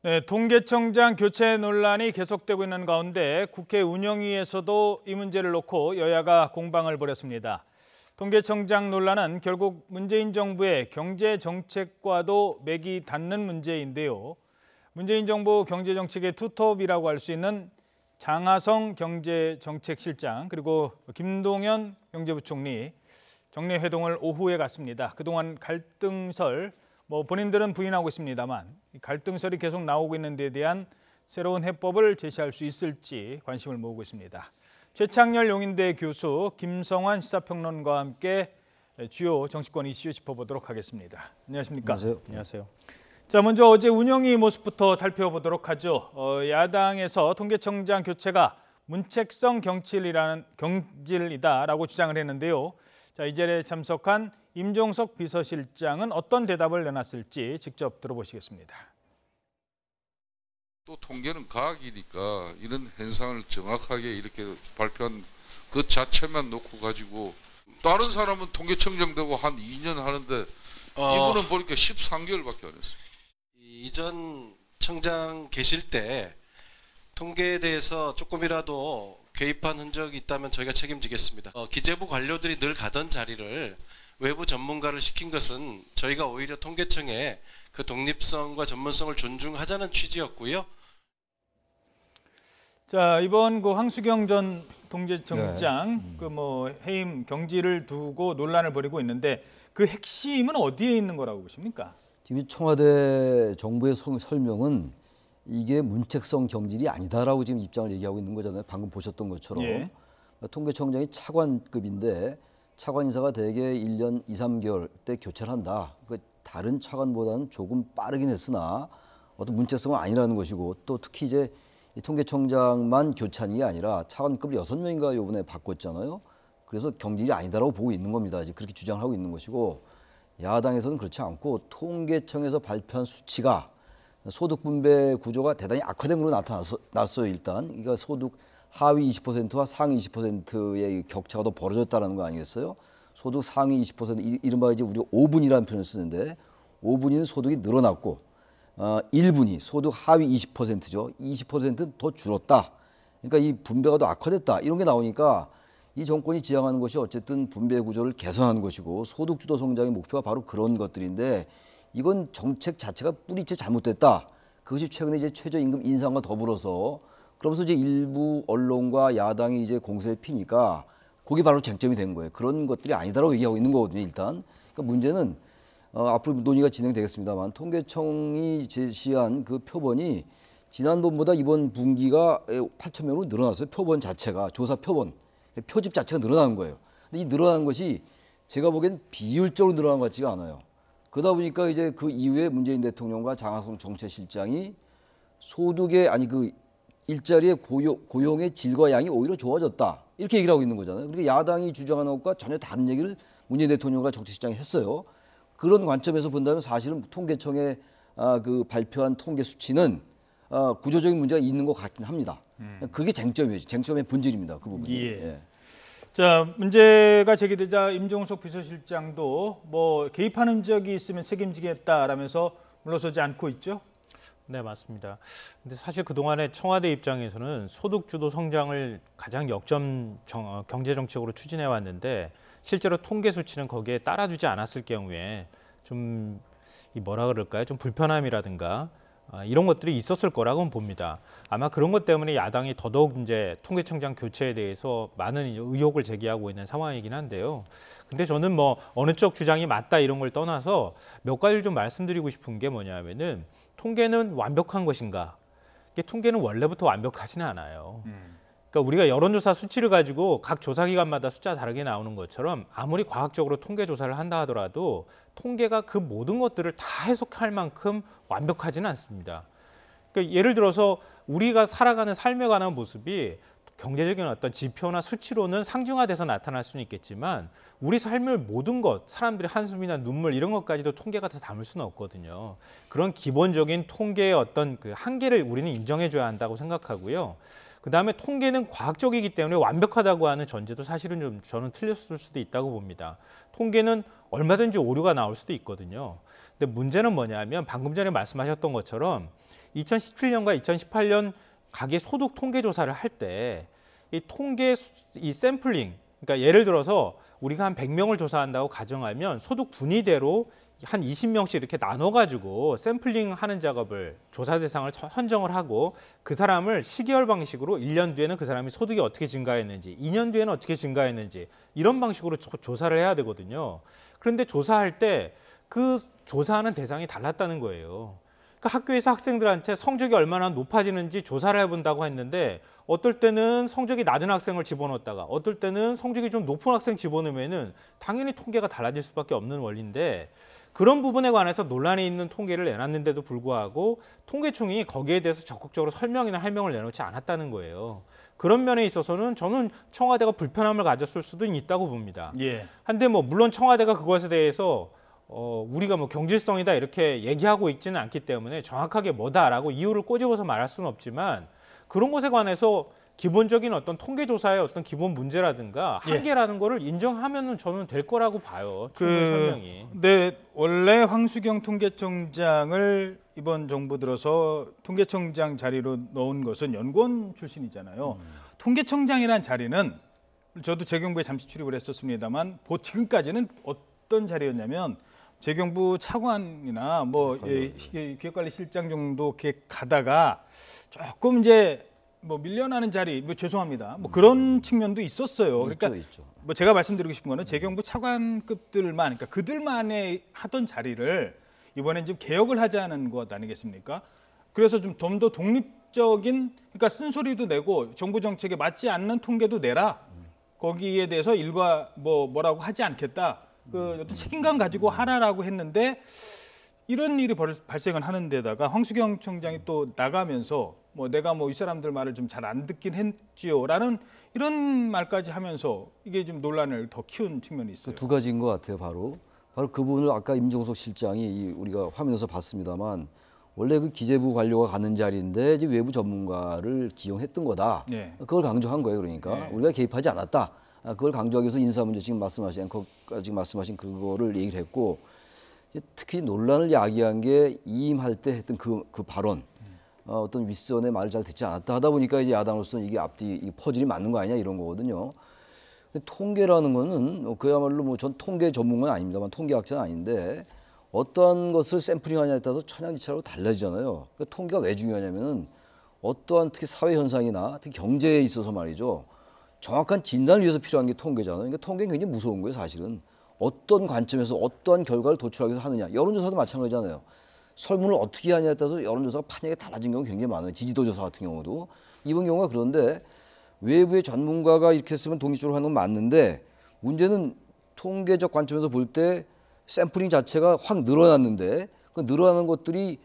네, 통계청장 교체 논란이 계속되고 있는 가운데 국회 운영위에서도 이 문제를 놓고 여야가 공방을 벌였습니다. 통계청장 논란은 결국 문재인 정부의 경제 정책과도 맥이 닿는 문제인데요. 문재인 정부 경제 정책의 투톱이라고 할 수 있는 장하성 경제정책실장 그리고 김동연 경제부총리 정례 회동을 오후에 갔습니다. 그동안 갈등설 본인들은 부인하고 있습니다만 갈등설이 계속 나오고 있는 데 대한 새로운 해법을 제시할 수 있을지 관심을 모으고 있습니다. 최창렬 용인대 교수, 김성환 시사평론가와 함께 주요 정치권 이슈 짚어보도록 하겠습니다. 안녕하십니까? 안녕하세요. 자, 먼저 어제 운영위 모습부터 살펴보도록 하죠. 야당에서 통계청장 교체가 문책성 경질이다라고 주장을 했는데요. 자, 이 자리에 참석한 임종석 비서실장은 어떤 대답을 내놨을지 직접 들어보시겠습니다. 또 통계는 과학이니까 이런 현상을 정확하게 이렇게 발표한 그 자체만 놓고 가지고 다른 사람은 통계청장 되고 한 2년 하는데 이분은 보니까 13개월밖에 안 했어요. 이전 청장 계실 때 통계에 대해서 조금이라도 개입한 흔적이 있다면 저희가 책임지겠습니다. 기재부 관료들이 늘 가던 자리를 외부 전문가를 시킨 것은 저희가 오히려 통계청의 그 독립성과 전문성을 존중하자는 취지였고요. 자, 이번 그 황수경 전 통계청장 해임 경질을 두고 논란을 벌이고 있는데 그 핵심은 어디에 있는 거라고 보십니까? 지금 청와대 정부의 설명은 이게 문책성 경질이 아니다라고 지금 입장을 얘기하고 있는 거잖아요. 방금 보셨던 것처럼. 예. 통계청장이 차관급인데 차관 인사가 대개 1년 2, 3개월 때 교체를 한다. 그 다른 차관보다는 조금 빠르긴 했으나 어떤 문책성은 아니라는 것이고 또 특히 이제 이 통계청장만 교체하는 게 아니라 차관급을 6명인가 이번에 바꿨잖아요. 그래서 경질이 아니다라고 보고 있는 겁니다. 이제 그렇게 주장을 하고 있는 것이고 야당에서는 그렇지 않고 통계청에서 발표한 수치가 소득 분배 구조가 대단히 악화된 걸로 나타났어요. 일단 그러니까 소득 하위 20%와 상위 20%의 격차가 더 벌어졌다는 거 아니겠어요? 소득 상위 20% 이른바 이제 우리가 5분이라는 표현을 쓰는데 5분위는 소득이 늘어났고 1분위 소득 하위 20%죠. 20%는 더 줄었다. 그러니까 이 분배가 더 악화됐다. 이런 게 나오니까 이 정권이 지향하는 것이 어쨌든 분배 구조를 개선하는 것이고 소득 주도 성장의 목표가 바로 그런 것들인데 이건 정책 자체가 뿌리째 잘못됐다. 그것이 최근에 이제 최저임금 인상과 더불어서 그러면서 이제 일부 언론과 야당이 이제 공세를 피니까 그게 바로 쟁점이 된 거예요. 그런 것들이 아니다라고 얘기하고 있는 거거든요. 일단 그러니까 문제는 앞으로 논의가 진행되겠습니다만 통계청이 제시한 그 표본이 지난번보다 이번 분기가 8,000명으로 늘어났어요. 표본 자체가 조사 표본 표집 자체가 늘어난 거예요. 근데 이 늘어난 것이 제가 보기엔 비율적으로 늘어난 것 같지가 않아요. 그러다 보니까 이제 그 이후에 문재인 대통령과 장하성 정책실장이 소득의 그 일자리의 고용의 질과 양이 오히려 좋아졌다. 이렇게 얘기를 하고 있는 거잖아요. 그러니까 야당이 주장하는 것과 전혀 다른 얘기를 문재인 대통령과 정책실장이 했어요. 그런 관점에서 본다면 사실은 통계청에 그 발표한 통계 수치는 구조적인 문제가 있는 것 같긴 합니다. 그게 쟁점이에요. 쟁점의 본질입니다. 그 부분이. 예. 예. 자, 문제가 제기되자 임종석 비서실장도 개입하는 적이 있으면 책임지겠다라면서 물러서지 않고 있죠? 네, 맞습니다. 근데 사실 그동안에 청와대 입장에서는 소득주도 성장을 가장 역점 경제 정책으로 추진해 왔는데 실제로 통계 수치는 거기에 따라주지 않았을 경우에 좀 좀 불편함이라든가 이런 것들이 있었을 거라고는 봅니다. 아마 그런 것 때문에 야당이 더더욱 이제 통계청장 교체에 대해서 많은 의혹을 제기하고 있는 상황이긴 한데요. 근데 저는 어느 쪽 주장이 맞다 이런 걸 떠나서 몇 가지를 좀 말씀드리고 싶은 게 뭐냐면은 통계는 완벽한 것인가? 이게 통계는 원래부터 완벽하지는 않아요. 그러니까 우리가 여론조사 수치를 가지고 각 조사기관마다 숫자 다르게 나오는 것처럼 아무리 과학적으로 통계 조사를 한다 하더라도 통계가 그 모든 것들을 다 해석할 만큼 완벽하지는 않습니다. 그러니까 예를 들어서 우리가 살아가는 삶에 관한 모습이 경제적인 어떤 지표나 수치로는 상중하돼서 나타날 수는 있겠지만 우리 삶의 모든 것, 사람들의 한숨이나 눈물 이런 것까지도 통계가 다 담을 수는 없거든요. 그런 기본적인 통계의 어떤 그 한계를 우리는 인정해줘야 한다고 생각하고요. 그다음에 통계는 과학적이기 때문에 완벽하다고 하는 전제도 사실은 좀 저는 틀렸을 수도 있다고 봅니다. 통계는 얼마든지 오류가 나올 수도 있거든요. 근데 문제는 뭐냐면 방금 전에 말씀하셨던 것처럼 2017년과 2018년 가계 소득 통계 조사를 할 때 이 샘플링, 그러니까 예를 들어서 우리가 한 100명을 조사한다고 가정하면 소득 분위대로 한 20명씩 이렇게 나눠가지고 샘플링 하는 작업을 조사 대상을 선정을 하고 그 사람을 시계열 방식으로 1년 뒤에는 그 사람이 소득이 어떻게 증가했는지 2년 뒤에는 어떻게 증가했는지 이런 방식으로 조사를 해야 되거든요. 그런데 조사할 때 그 조사하는 대상이 달랐다는 거예요. 그러니까 학교에서 학생들한테 성적이 얼마나 높아지는지 조사를 해본다고 했는데 어떨 때는 성적이 낮은 학생을 집어넣었다가 어떨 때는 성적이 좀 높은 학생 집어넣으면은 당연히 통계가 달라질 수밖에 없는 원리인데 그런 부분에 관해서 논란이 있는 통계를 내놨는데도 불구하고 통계청이 거기에 대해서 적극적으로 설명이나 해명을 내놓지 않았다는 거예요. 그런 면에 있어서는 저는 청와대가 불편함을 가졌을 수도 있다고 봅니다. 예. 한데 뭐 물론 청와대가 그것에 대해서 우리가 뭐 경질성이다 이렇게 얘기하고 있지는 않기 때문에 정확하게 뭐다라고 이유를 꼬집어서 말할 수는 없지만 그런 것에 관해서 기본적인 어떤 통계조사의 어떤 기본 문제라든가 한계라는 거를 인정하면은 저는 될 거라고 봐요. 설명이. 네, 원래 황수경 통계청장을 이번 정부 들어서 통계청장 자리로 넣은 것은 연구원 출신이잖아요. 통계청장이란 자리는 저도 재경부에 잠시 출입을 했었습니다만 지금까지는 어떤 자리였냐면 재경부 차관이나 뭐 기획관리실장 정도 이렇게 가다가 조금 이제 뭐 밀려나는 자리, 뭐 죄송합니다. 뭐 그런 측면도 있었어요. 그러니까 있죠. 뭐 제가 말씀드리고 싶은 거는 재경부 차관급들만, 그러니까 그들만의 하던 자리를 이번엔 좀 개혁을 하자는 것 아니겠습니까? 그래서 좀 더 독립적인, 그러니까 쓴소리도 내고 정부 정책에 맞지 않는 통계도 내라. 거기에 대해서 일과 뭐라고 하지 않겠다. 그 어떤 책임감 가지고 하라라고 했는데 이런 일이 발생을 하는 데다가 황수경 청장이 또 나가면서 뭐 내가 뭐 이 사람들 말을 좀 잘 안 듣긴 했지요라는 이런 말까지 하면서 이게 좀 논란을 더 키운 측면이 있어요. 두 가지인 것 같아요. 바로 그 부분을 아까 임종석 실장이 우리가 화면에서 봤습니다만 원래 그 기재부 관료가 가는 자리인데 이제 외부 전문가를 기용했던 거다. 네. 그걸 강조한 거예요. 그러니까 네. 우리가 개입하지 않았다. 그걸 강조하기 위해서 인사 문제 지금 말씀하신 그거를 얘기를 했고 특히 논란을 야기한 게 이임할 때 했던 그 발언. 어떤 윗선의 말을 잘 듣지 않았다 하다 보니까 이제 야당으로서는 이게 앞뒤 퍼즐이 맞는 거 아니냐 이런 거거든요. 근데 통계라는 거는 그야말로 뭐 전 통계 전문가는 아닙니다만 통계학자는 아닌데 어떠한 것을 샘플링하냐에 따라서 천양지차로 달라지잖아요. 그러니까 통계가 왜 중요하냐면은 어떠한 특히 사회 현상이나 특히 경제에 있어서 말이죠. 정확한 진단을 위해서 필요한 게 통계잖아요. 그러니까 통계는 굉장히 무서운 거예요, 사실은. 어떤 관점에서 어떠한 결과를 도출하기 위해서 하느냐. 여론조사도 마찬가지잖아요. 설문을 어떻게 하냐에 따라서 여론조사가 판약이 달라진 경우가 굉장히 많아요. 지지도 조사 같은 경우도. 이번 경우가 그런데 외부의 전문가가 이렇게 했으면 독립적으로 하는 건 맞는데 문제는 통계적 관점에서 볼 때 샘플링 자체가 확 늘어났는데 그 늘어나는 것들이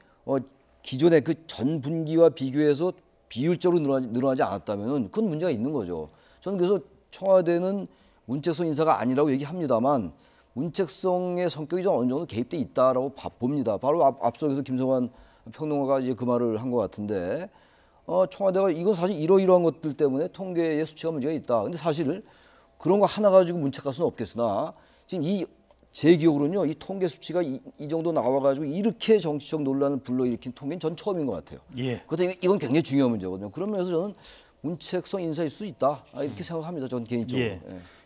기존의 그 전 분기와 비교해서 비율적으로 늘어나지 않았다면 그건 문제가 있는 거죠. 저는 그래서 청와대는 문책성 인사가 아니라고 얘기합니다만 문책성의 성격이 좀 어느 정도 개입돼 있다라고 봅니다. 바로 앞서서 김성환 평론가가 이제 그 말을 한 것 같은데 청와대가 이건 사실 이러이러한 것들 때문에 통계의 수치가 문제가 있다. 근데 사실 그런 거 하나 가지고 문책할 수는 없겠으나 지금 제 기억으로는요 이 통계 수치가 이 정도 나와가지고 이렇게 정치적 논란을 불러일으킨 통계는 전 처음인 것 같아요. 예. 그런데 이건 굉장히 중요한 문제거든요. 그런 면에서 저는 문책성 인사일 수 있다 이렇게 생각합니다. 저는 개인적으로. 예.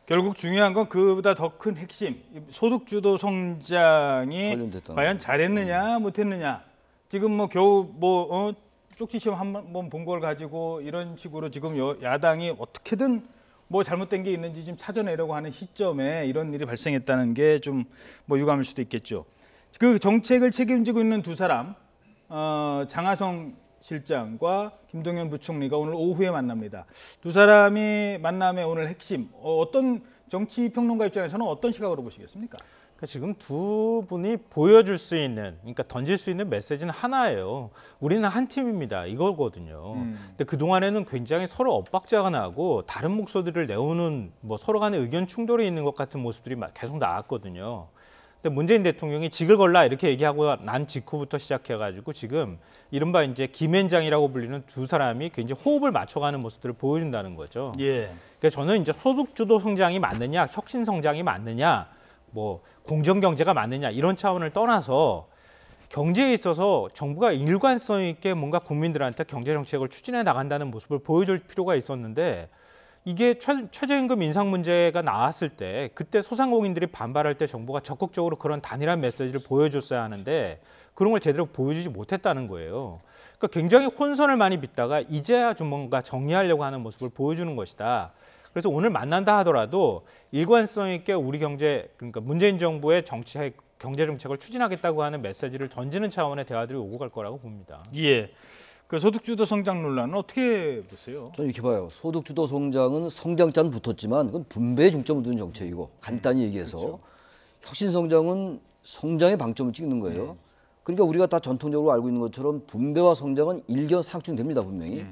결국 중요한 건 그보다 더 큰 핵심 소득주도 성장이 과연 잘했느냐 못했느냐. 지금 뭐 겨우 쪽지 시험 한번 본 걸 가지고 이런 식으로 지금 야당이 어떻게든 뭐 잘못된 게 있는지 지금 찾아내려고 하는 시점에 이런 일이 발생했다는 게 좀 뭐 유감일 수도 있겠죠. 그 정책을 책임지고 있는 두 사람 장하성 실장과 김동연 부총리가 오늘 오후에 만납니다. 두 사람이 만남의 오늘 핵심 어떤 정치 평론가 입장에서는 어떤 시각으로 보시겠습니까? 그러니까 지금 두 분이 보여줄 수 있는, 그러니까 던질 수 있는 메시지는 하나예요. 우리는 한 팀입니다. 이거거든요. 근데 그 동안에는 굉장히 서로 엇박자가 나고 다른 목소리를 내오는 뭐 서로 간의 의견 충돌이 있는 것 같은 모습들이 계속 나왔거든요. 근데 문재인 대통령이 직을 걸라 이렇게 얘기하고 난 직후부터 시작해가지고 지금 이른바 이제 김앤장이라고 불리는 두 사람이 굉장히 호흡을 맞춰가는 모습들을 보여준다는 거죠. 예. 그러니까 저는 이제 소득주도 성장이 맞느냐, 혁신 성장이 맞느냐, 뭐 공정경제가 맞느냐 이런 차원을 떠나서 경제에 있어서 정부가 일관성 있게 뭔가 국민들한테 경제 정책을 추진해 나간다는 모습을 보여줄 필요가 있었는데 이게 최저임금 인상 문제가 나왔을 때 그때 소상공인들이 반발할 때 정부가 적극적으로 그런 단일한 메시지를 보여줬어야 하는데 그런 걸 제대로 보여주지 못했다는 거예요. 그러니까 굉장히 혼선을 많이 빚다가 이제야 좀 뭔가 정리하려고 하는 모습을 보여주는 것이다. 그래서 오늘 만난다 하더라도 일관성 있게 우리 그러니까 문재인 정부의 경제 정책을 추진하겠다고 하는 메시지를 던지는 차원의 대화들이 오고 갈 거라고 봅니다. 예. 그 소득주도 성장 논란은 어떻게 보세요? 저는 이렇게 봐요. 소득주도 성장은 성장자는 붙었지만 그건 분배에 중점을 두는 정책이고 간단히 얘기해서 그렇죠. 혁신성장은 성장에 방점을 찍는 거예요. 그러니까 우리가 다 전통적으로 알고 있는 것처럼 분배와 성장은 일견상충됩니다 분명히.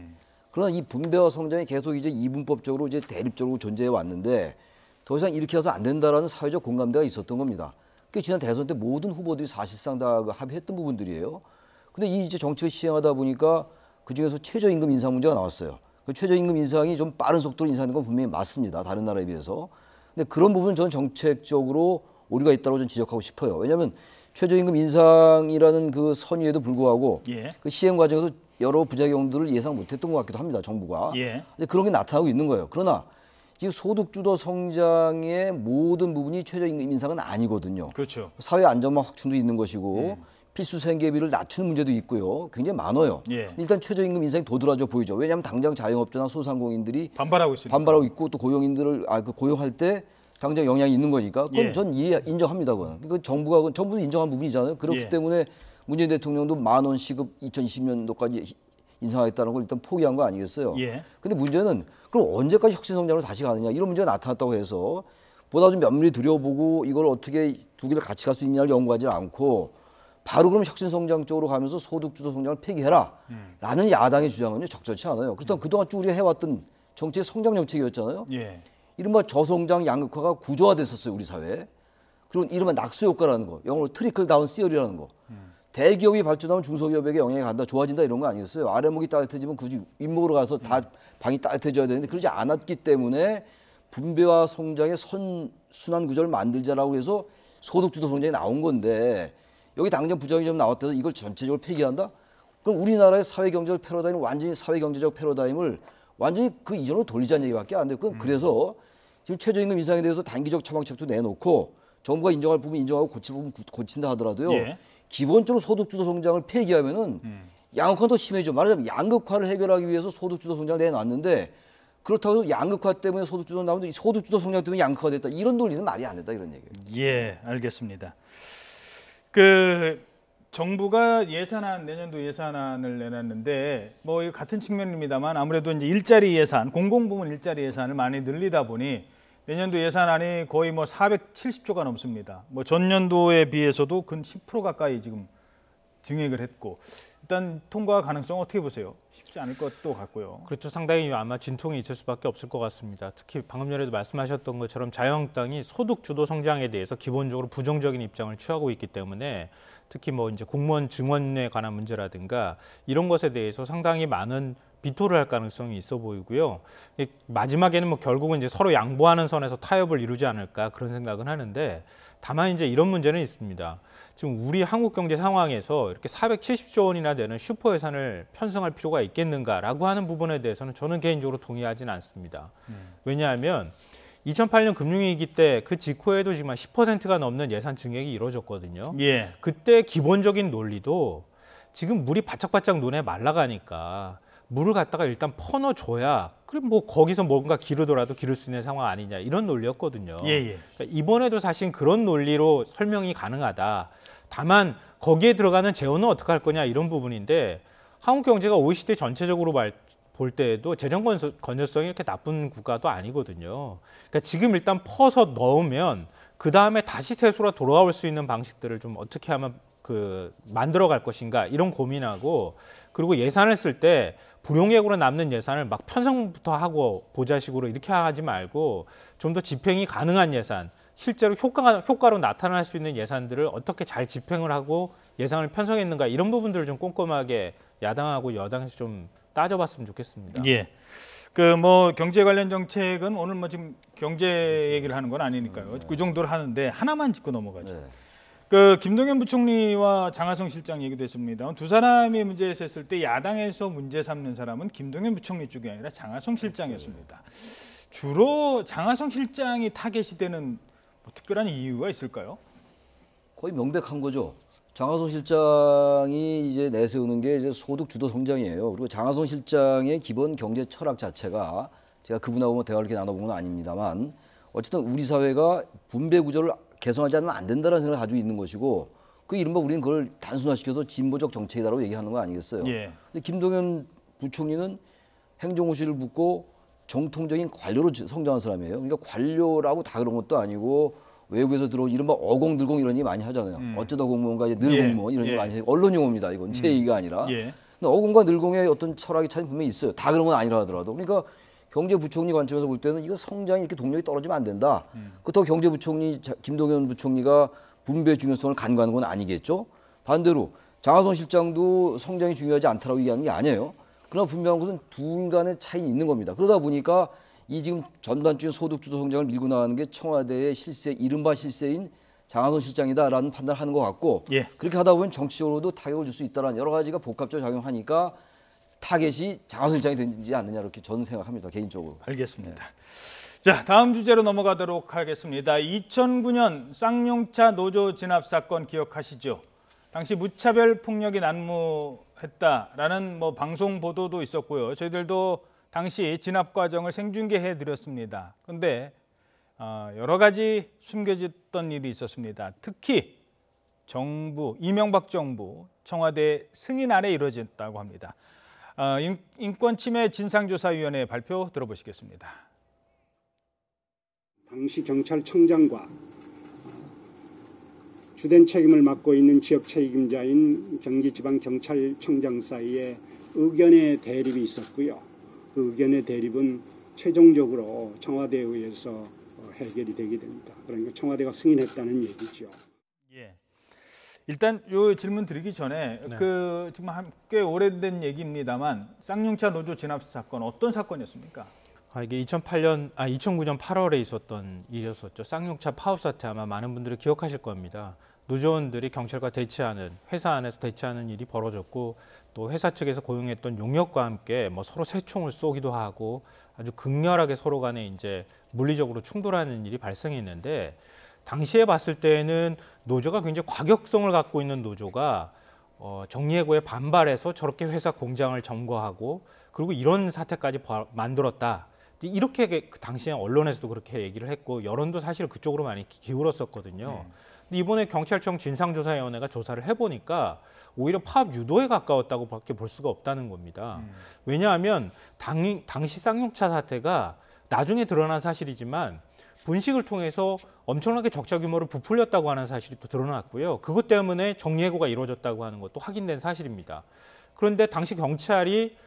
그러나 이 분배와 성장이 계속 이제 이분법적으로 이제 대립적으로 존재해 왔는데 더 이상 이렇게 해서 안 된다라는 사회적 공감대가 있었던 겁니다. 그게 지난 대선 때 모든 후보들이 사실상 다 합의했던 부분들이에요. 근데 이 이제 정책을 시행하다 보니까 그 중에서 최저임금 인상 문제가 나왔어요. 그 최저임금 인상이 좀 빠른 속도로 인상된 건 분명히 맞습니다. 다른 나라에 비해서. 근데 그런 부분은 저는 정책적으로 오류가 있다고 저는 지적하고 싶어요. 왜냐하면 최저임금 인상이라는 그 선의에도 불구하고 예. 그 시행 과정에서 여러 부작용들을 예상 못했던 것 같기도 합니다. 정부가. 예. 근데 그런 게 나타나고 있는 거예요. 그러나 지금 소득주도 성장의 모든 부분이 최저임금 인상은 아니거든요. 그렇죠. 사회 안전망 확충도 있는 것이고 필수 생계비를 낮추는 문제도 있고요. 굉장히 많아요. 예. 일단 최저임금 인상이 도드라져 보이죠. 왜냐하면 당장 자영업자나 소상공인들이 반발하고 있으니까. 반발하고 있고 또 고용인들을 고용할 때 당장 영향이 있는 거니까 그건 예. 전 인정합니다. 그건. 그 정부도 인정한 부분이잖아요. 그렇기 예. 때문에 때문에 문재인 대통령도 10,000원 시급 2020년도까지 인상하겠다는 걸 일단 포기한 거 아니겠어요? 예. 근데 문제는 그럼 언제까지 혁신성장으로 다시 가느냐 이런 문제가 나타났다고 해서 보다 좀 면밀히 들여보고 이걸 어떻게 두 개를 같이 갈 수 있냐를 연구하지 않고 바로 그럼 혁신성장 쪽으로 가면서 소득주도 성장을 폐기해라 라는 야당의 주장은요 적절치 않아요. 그렇다면 그동안 쭉 우리가 해왔던 정책이 성장 정책이었잖아요. 예. 이른바 저성장 양극화가 구조화됐었어요 우리 사회에. 그리고 이른바 낙수 효과라는 거, 영어로 트리클 다운 시어리라는 거. 대기업이 발전하면 중소기업에게 영향이 간다, 좋아진다 이런 거 아니겠어요? 아래목이 따뜻해지면 굳이 윗목으로 가서 다 방이 따뜻해져야 되는데 그러지 않았기 때문에 분배와 성장의 선순환 구조를 만들자라고 해서 소득주도 성장이 나온 건데 여기 당장 부작용이 좀 나왔다서 이걸 전체적으로 폐기한다? 그럼 우리나라의 사회경제적 패러다임을 완전히 사회경제적 패러다임을 완전히 그 이전으로 돌리자는 얘기밖에 안 돼요. 그래서 지금 최저임금 인상에 대해서 단기적 처방책도 내놓고 정부가 인정할 부분 인정하고 고칠 부분 고친다 하더라도요. 예. 기본적으로 소득주도 성장을 폐기하면은 양극화는 더 심해져. 말하자면 양극화를 해결하기 위해서 소득주도 성장을 내놨는데 그렇다고 해서 양극화 때문에 소득주도 나오는데 소득주도 성장 때문에 양극화가 됐다. 이런 논리는 말이 안 된다 이런 얘기예요. 예, 알겠습니다. 그 정부가 내년도 예산안을 내놨는데 뭐 이거 같은 측면입니다만 아무래도 이제 일자리 예산, 공공부문 일자리 예산을 많이 늘리다 보니 내년도 예산안이 거의 뭐 470조가 넘습니다. 뭐 전년도에 비해서도 근 10% 가까이 지금 증액을 했고 일단 통과 가능성 어떻게 보세요? 쉽지 않을 것도 같고요. 그렇죠. 상당히 아마 진통이 있을 수밖에 없을 것 같습니다. 특히 방금 전에도 말씀하셨던 것처럼 자유한국당이 소득 주도 성장에 대해서 기본적으로 부정적인 입장을 취하고 있기 때문에 특히 뭐 이제 공무원 증원에 관한 문제라든가 이런 것에 대해서 상당히 많은 비토를 할 가능성이 있어 보이고요. 마지막에는 뭐 결국은 이제 서로 양보하는 선에서 타협을 이루지 않을까 그런 생각은 하는데 다만 이제 이런 문제는 있습니다. 지금 우리 한국 경제 상황에서 이렇게 470조 원이나 되는 슈퍼 예산을 편성할 필요가 있겠는가라고 하는 부분에 대해서는 저는 개인적으로 동의하지는 않습니다. 왜냐하면 2008년 금융위기 때 그 직후에도 지금 10%가 넘는 예산 증액이 이루어졌거든요. 예. 그때 기본적인 논리도 지금 물이 바짝바짝 논에 말라가니까 물을 갖다가 일단 퍼넣어줘야 그럼 뭐 거기서 뭔가 기르더라도 기를 수 있는 상황 아니냐 이런 논리였거든요. 예. 그러니까 이번에도 사실 그런 논리로 설명이 가능하다. 다만 거기에 들어가는 재원은 어떻게 할 거냐 이런 부분인데 한국 경제가 OECD 전체적으로 볼 때에도 재정 건전성이 이렇게 나쁜 국가도 아니거든요. 그러니까 지금 일단 퍼서 넣으면 그 다음에 다시 세수로 돌아올 수 있는 방식들을 좀 어떻게 하면 만들어 갈 것인가 이런 고민하고 그리고 예산을 쓸 때 불용액으로 남는 예산을 막 편성부터 하고 보자식으로 이렇게 하지 말고 좀 더 집행이 가능한 예산, 실제로 효과로 나타날 수 있는 예산들을 어떻게 잘 집행을 하고 예산을 편성했는가 이런 부분들을 좀 꼼꼼하게 야당하고 여당에서 좀 따져봤으면 좋겠습니다. 예. 그 뭐 경제 관련 정책은 오늘 뭐 지금 경제 얘기를 하는 건 아니니까요. 그 정도로 하는데 하나만 짚고 넘어가죠. 네. 그 김동연 부총리와 장하성 실장 얘기도 했습니다. 두 사람이 문제에 셌을 때 야당에서 문제 삼는 사람은 김동연 부총리 쪽이 아니라 장하성 실장이었습니다. 주로 장하성 실장이 타겟이 되는 뭐 특별한 이유가 있을까요? 거의 명백한 거죠. 장하성 실장이 이제 내세우는 게 이제 소득 주도 성장이에요. 그리고 장하성 실장의 기본 경제 철학 자체가 제가 그분하고 뭐 대화를 이렇게 나눠본 건 아닙니다만 어쨌든 우리 사회가 분배 구조를 개선하지 않으면 안 된다는 생각을 가지고 있는 것이고 그 이른바 우리는 그걸 단순화시켜서 진보적 정책이다라고 얘기하는 거 아니겠어요. 예. 근데 김동연 부총리는 행정고시를 붙고 정통적인 관료로 성장한 사람이에요. 그러니까 관료라고 다 그런 것도 아니고 외국에서 들어온 이른바 어공들공 이런 얘기 많이 하잖아요. 어쩌다 공무원과 이제 늘 공무원 이런 얘기 많이 해요. 언론 용어입니다. 이건 제 얘기가 아니라. 예. 근데 어공과 늘공의 어떤 철학의 차이는 분명히 있어요. 다 그런 건 아니라 하더라도. 그러니까 경제부총리 관점에서 볼 때는 이거 성장이 이렇게 동력이 떨어지면 안 된다. 그렇다고 경제부총리 김동연 부총리가 분배 중요성을 간과하는 건 아니겠죠. 반대로 장하성 실장도 성장이 중요하지 않다라고 얘기하는 게 아니에요. 그러나 분명한 것은 둘 간의 차이는 있는 겁니다. 그러다 보니까 이 지금 전반적인 소득주도 성장을 밀고 나가는 게 청와대의 실세, 이른바 실세인 장하성 실장이다라는 판단을 하는 것 같고 예. 그렇게 하다 보면 정치적으로도 타격을 줄 수 있다는 여러 가지가 복합적으로 작용하니까 타겟이 장하성 실장이 되지 않느냐 이렇게 저는 생각합니다. 개인적으로. 알겠습니다. 자, 다음 주제로 넘어가도록 하겠습니다. 2009년 쌍용차 노조 진압 사건 기억하시죠? 당시 무차별 폭력이 난무했다라는 뭐 방송 보도도 있었고요. 저희들도 당시 진압 과정을 생중계해 드렸습니다. 그런데 여러 가지 숨겨졌던 일이 있었습니다. 특히 정부, 이명박 정부, 청와대 승인 아래 이루어졌다고 합니다. 인권침해 진상조사위원회 발표 들어보시겠습니다. 당시 경찰청장과 주된 책임을 맡고 있는 지역 책임자인 경기지방경찰청장 사이에 의견의 대립이 있었고요. 그 의견의 대립은 최종적으로 청와대에 의해서 해결이 되게 됩니다. 그러니까 청와대가 승인했다는 얘기죠. 예. 일단 요 질문 드리기 전에 네. 그 정말 꽤 오래된 얘기입니다만 쌍용차 노조 진압 사건 어떤 사건이었습니까? 이게 2009년 8월에 있었던 일이었었죠. 쌍용차 파업 사태 아마 많은 분들이 기억하실 겁니다. 노조원들이 경찰과 대치하는 회사 안에서 대치하는 일이 벌어졌고 또 회사 측에서 고용했던 용역과 함께 뭐 서로 새총을 쏘기도 하고 아주 극렬하게 서로 간에 이제 물리적으로 충돌하는 일이 발생했는데 당시에 봤을 때는 노조가 굉장히 과격성을 갖고 있는 노조가 정리해고에 반발해서 저렇게 회사 공장을 점거하고 그리고 이런 사태까지 만들었다. 이렇게 그 당시에 언론에서도 그렇게 얘기를 했고 여론도 사실 그쪽으로 많이 기울었었거든요. 근데 이번에 경찰청 진상조사위원회가 조사를 해보니까 오히려 파업 유도에 가까웠다고밖에 볼 수가 없다는 겁니다. 왜냐하면 당시 쌍용차 사태가 나중에 드러난 사실이지만 분식을 통해서 엄청나게 적자 규모로 부풀렸다고 하는 사실이 또 드러났고요. 그것 때문에 정리해고가 이루어졌다고 하는 것도 확인된 사실입니다. 그런데 당시 경찰이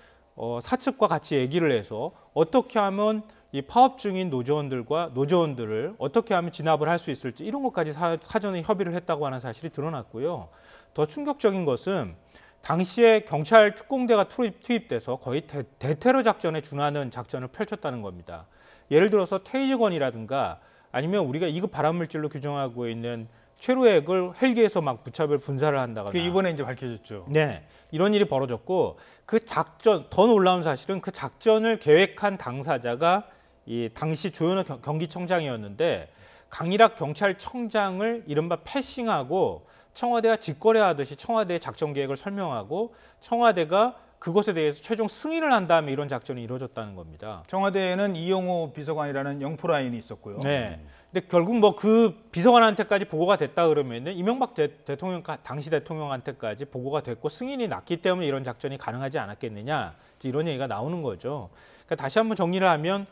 사측과 같이 얘기를 해서 어떻게 하면 이 파업 중인 노조원들을 어떻게 하면 진압을 할 수 있을지 이런 것까지 사전에 협의를 했다고 하는 사실이 드러났고요. 더 충격적인 것은 당시에 경찰 특공대가 투입돼서 거의 대테러 작전에 준하는 작전을 펼쳤다는 겁니다. 예를 들어서 테이즈건이라든가 아니면 우리가 2급 발암물질로 규정하고 있는 최루액을 헬기에서 막 무차별 분사를 한다거나. 그 이번에 이제 밝혀졌죠. 네, 이런 일이 벌어졌고 그 작전 더 놀라운 사실은 그 작전을 계획한 당사자가 이 당시 조현호 경기청장이었는데 강일학 경찰청장을 이른바 패싱하고 청와대와 직거래하듯이 청와대의 작전 계획을 설명하고 청와대가 그것에 대해서 최종 승인을 한 다음에 이런 작전이 이루어졌다는 겁니다. 청와대에는 이용호 비서관이라는 영포라인이 있었고요. 네. 근데 결국 뭐 그 비서관한테까지 보고가 됐다 그러면은 이명박 대통령 당시 대통령한테까지 보고가 됐고 승인이 났기 때문에 이런 작전이 가능하지 않았겠느냐 이런 얘기가 나오는 거죠. 그러니까 다시 한번 정리를 하면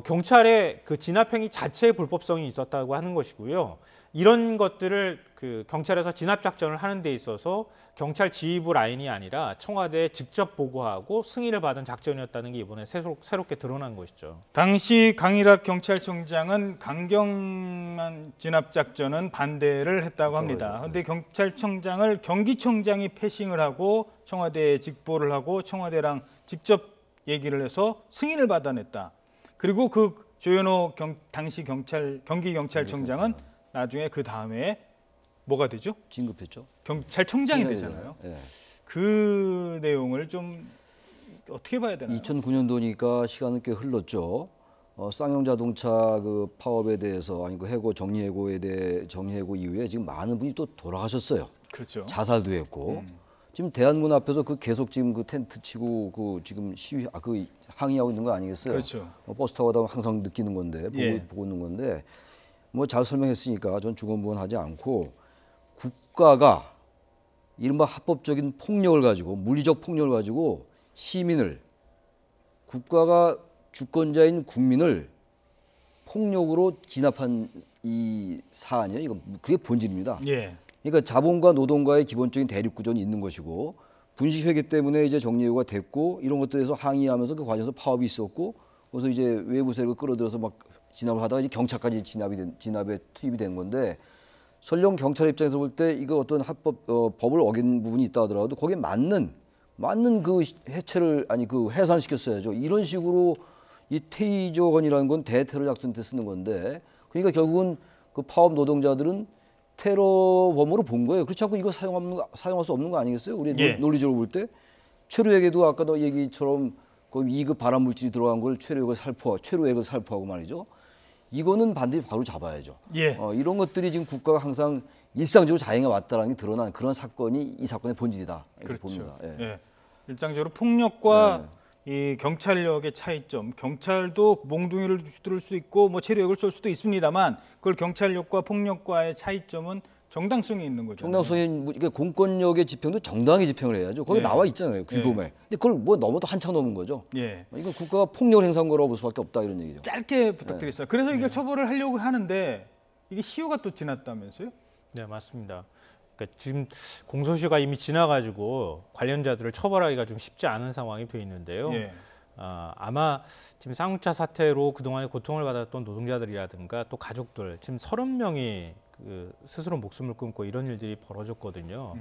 경찰의 그 진압행위 자체의 불법성이 있었다고 하는 것이고요. 이런 것들을 그 경찰에서 진압 작전을 하는 데 있어서 경찰 지휘부 라인이 아니라 청와대에 직접 보고하고 승인을 받은 작전이었다는 게 이번에 새롭게 드러난 것이죠. 당시 강일학 경찰청장은 강경한 진압 작전은 반대를 했다고 합니다. 그런데 경찰청장을 경기청장이 패싱을 하고 청와대에 직보를 하고 청와대랑 직접 얘기를 해서 승인을 받아냈다. 그리고 그 조현호 당시 경기경찰청장은 나중에 그 다음에 뭐가 되죠? 진급했죠. 경찰청장이 되잖아요. 예. 그 내용을 좀 어떻게 봐야 되나요? 2009년도니까 시간은 꽤 흘렀죠. 쌍용 자동차 그 파업에 대해서 아니 그 해고 정리해고에 대해 정리해고 이후에 지금 많은 분이 또 돌아가셨어요. 그렇죠. 자살도 했고 지금 대한문 앞에서 그 계속 지금 그 텐트 치고 그 지금 시위 그 항의하고 있는 거 아니겠어요? 그렇죠. 버스 타고 가다 항상 느끼는 건데 보고 있는 건데 뭐 잘 설명했으니까 전 중언부언하지 않고 국가가 이른바 합법적인 폭력을 가지고 물리적 폭력을 가지고 시민을 국가가 주권자인 국민을 폭력으로 진압한 이 사안이에요. 이거 그게 본질입니다. 예. 그러니까 자본과 노동과의 기본적인 대립 구조는 있는 것이고 분식회계 때문에 이제 정리해고가 됐고 이런 것들에서 항의하면서 그 과정에서 파업이 있었고 그래서 이제 외부 세력을 끌어들여서 막 진압을 하다가 이제 경찰까지 진압에 투입이 된 건데 설령 경찰 입장에서 볼 때 이거 어떤 법을 어긴 부분이 있다 하더라도 거기에 맞는 그 해체를 아니 그 해산시켰어야죠. 이런 식으로 이 테이저건이라는 건 대테러 작전 때 쓰는 건데 그러니까 결국은 그 파업 노동자들은 테러범으로 본 거예요. 그렇지 않고 이거 사용할 수 없는 거 아니겠어요? 우리 예. 논리적으로 볼 때 최루액에도 아까 너 얘기처럼 그 2급 발암 물질이 들어간 걸 최루액을 살포하고 말이죠. 이거는 반드시 바로 잡아야죠. 예. 이런 것들이 지금 국가가 항상 일상적으로 자행해 왔다라는 게 드러난 그런 사건이 이 사건의 본질이다 이렇게 그렇죠. 봅니다. 예. 예. 일상적으로 폭력과 이 경찰력의 차이점, 경찰도 몽둥이를 휘두를 수 있고 뭐 체류액을 쏠 수도 있습니다만 그걸 경찰력과 폭력과의 차이점은 정당성이 있는 거죠. 정당성이 이게 공권력의 지평도 정당하게 지평을 해야죠. 거기 예. 나와 있잖아요. 규범에. 근데 그걸 뭐 넘어도 한참 넘은 거죠. 예. 이건 국가가 폭력을 행사한 거라고 볼 수밖에 없다 이런 얘기죠. 짧게 부탁드리겠습니다. 그래서 이걸 처벌을 하려고 하는데 이게 시효가 또 지났다면서요? 네, 맞습니다. 그러니까 지금 공소시효가 이미 지나가지고 관련자들을 처벌하기가 좀 쉽지 않은 상황이 돼 있는데요. 예. 아마 지금 쌍용차 사태로 그동안에 고통을 받았던 노동자들이라든가 또 가족들 지금 30명이 그 스스로 목숨을 끊고 이런 일들이 벌어졌거든요.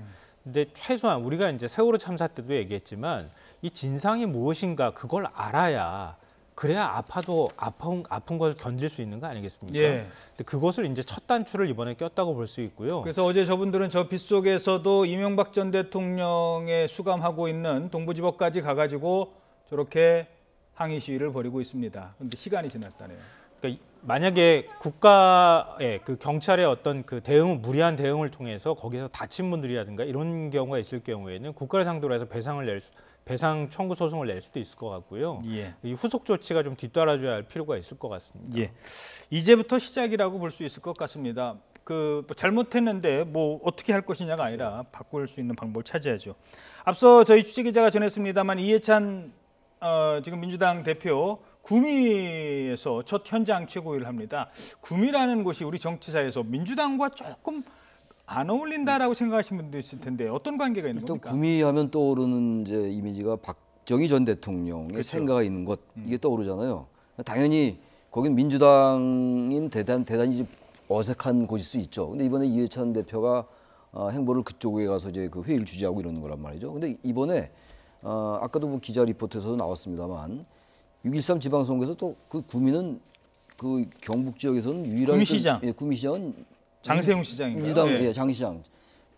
근데 최소한 우리가 이제 세월호 참사 때도 얘기했지만 이 진상이 무엇인가 그걸 알아야 그래야 아픈 걸 견딜 수 있는 거 아니겠습니까? 예. 근데 그것을 이제 첫 단추를 이번에 꼈다고 볼 수 있고요. 그래서 어제 저분들은 저 빗속에서도 이명박 전 대통령의 수감하고 있는 동부지법까지 가가지고 저렇게 항의 시위를 벌이고 있습니다. 그런데 시간이 지났다네요. 그러니까 만약에 국가의 그 경찰의 어떤 그 무리한 대응을 통해서 거기서 다친 분들이라든가 이런 경우가 있을 경우에는 국가를 상대로 해서 배상 청구 소송을 낼 수도 있을 것 같고요. 예. 이 후속 조치가 좀 뒤따라줘야 할 필요가 있을 것 같습니다. 예. 이제부터 시작이라고 볼 수 있을 것 같습니다. 뭐 잘못했는데 뭐 어떻게 할 것이냐가 아니라 바꿀 수 있는 방법을 찾아야죠. 앞서 저희 취재 기자가 전했습니다만 이해찬 지금 민주당 대표 구미에서 첫 현장 최고위를 합니다. 구미라는 곳이 우리 정치사에서 민주당과 조금 안 어울린다라고 생각하시는 분도 있을 텐데 어떤 관계가 있는 또 겁니까? 구미하면 떠오르는 이제 이미지가 박정희 전 대통령의 그렇죠. 생가가 있는 것 이게 떠오르잖아요. 당연히 거긴 민주당인 대단히 어색한 곳일 수 있죠. 근데 이번에 이해찬 대표가 행보를 그쪽에 가서 이제 그 회의를 주재하고 이러는 거란 말이죠. 근데 이번에 아까도 뭐 기자 리포트에서도 나왔습니다만 6.13 지방선거에서 또 그 구미는 그 경북 지역에서는 유일한 구미시장. 구미시장은 장세웅 시장인가요? 민주당 예. 장시장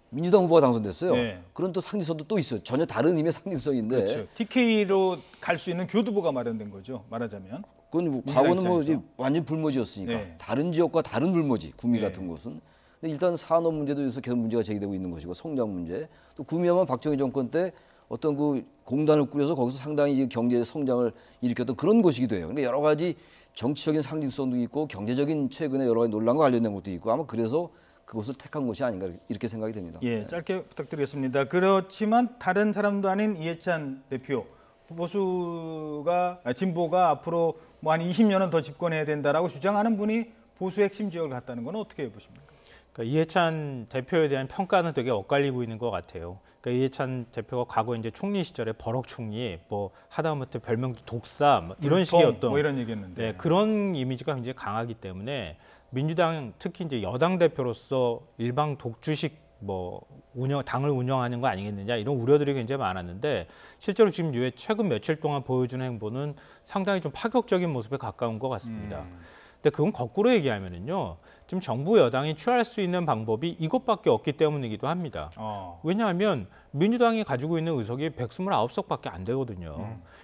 민주당 후보가 당선됐어요. 예. 그런 또 상징성도 또 있어요. 전혀 다른 의미의 상징성인데 그렇죠. TK로 갈 수 있는 교두보가 마련된 거죠. 말하자면. 그건 뭐 민주당 과거는 뭐 입장에서. 이제 완전 불모지였으니까 네. 다른 지역과 다른 불모지 구미 네. 같은 곳은. 근데 일단 산업 문제도 여기서 계속 문제가 제기되고 있는 것이고 성장 문제. 또 구미하면 박정희 정권 때 어떤 그 공단을 꾸려서 거기서 상당히 이제 경제 성장을 일으켰던 그런 곳이기도 해요. 그러니까 여러 가지 정치적인 상징성도 있고 경제적인 최근에 여러 가지 논란과 관련된 것도 있고 아마 그래서 그것을 택한 것이 아닌가 이렇게 생각이 됩니다. 예, 짧게 부탁드리겠습니다. 그렇지만 다른 사람도 아닌 이해찬 대표, 진보가 앞으로 뭐 한 20년은 더 집권해야 된다라고 주장하는 분이 보수 핵심 지역을 갔다는 건 어떻게 보십니까? 그러니까 이해찬 대표에 대한 평가는 되게 엇갈리고 있는 것 같아요. 그러니까 이해찬 대표가 과거 이제 총리 시절에 버럭 총리, 뭐 하다못해 별명도 독사 뭐 이런 식의 어떤 뭐 이런 얘기했는데 네, 그런 이미지가 굉장히 강하기 때문에 민주당 특히 이제 여당 대표로서 일방 독주식 뭐 당을 운영하는 거 아니겠느냐 이런 우려들이 굉장히 많았는데 실제로 지금 최근 며칠 동안 보여주는 행보는 상당히 좀 파격적인 모습에 가까운 것 같습니다. 근데 그건 거꾸로 얘기하면은요. 지금 정부 여당이 취할 수 있는 방법이 이것밖에 없기 때문이기도 합니다. 왜냐하면 민주당이 가지고 있는 의석이 129석밖에 안 되거든요.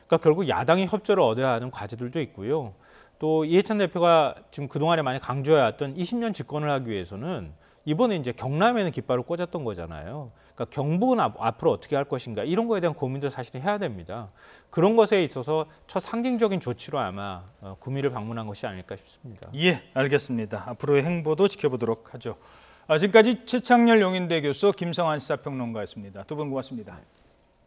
그러니까 결국 야당이 협조를 얻어야 하는 과제들도 있고요. 또 이해찬 대표가 지금 그동안에 많이 강조해왔던 20년 집권을 하기 위해서는 이번에 이제 경남에는 깃발을 꽂았던 거잖아요. 그러니까 경북은 앞으로 어떻게 할 것인가 이런 거에 대한 고민도 사실은 해야 됩니다. 그런 것에 있어서 첫 상징적인 조치로 아마 구미를 방문한 것이 아닐까 싶습니다. 예, 알겠습니다. 앞으로의 행보도 지켜보도록 하죠. 지금까지 최창렬 용인대 교수, 김성환 시사평론가였습니다. 두 분 고맙습니다.